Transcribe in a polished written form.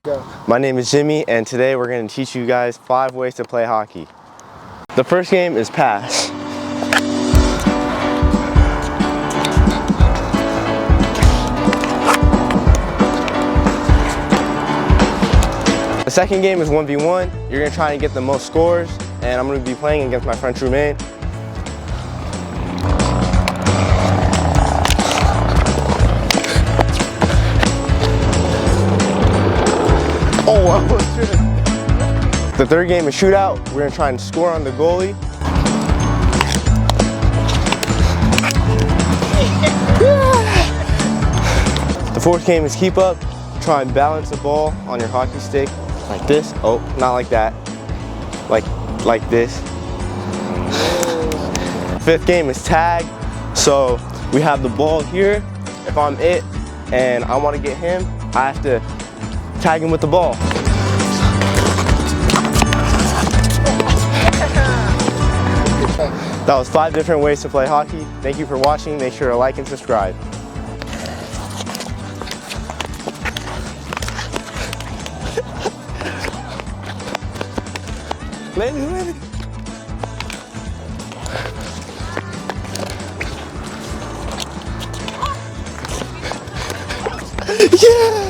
Go. My name is Jimmy, and today we're going to teach you guys 5 ways to play hockey. The first game is pass. The second game is 1v1. You're going to try and get the most scores, and I'm going to be playing against my friend Trumaine. Oh, I was shooting. The third game is shootout. We're going to try and score on the goalie. The fourth game is keep up. Try and balance the ball on your hockey stick like this. Oh, not like that. Like this. Fifth game is tag. So we have the ball here. If I'm it and I want to get him, I have to tag him with the ball. That was 5 different ways to play hockey. Thank you for watching. Make sure to like and subscribe. Lady. Yeah!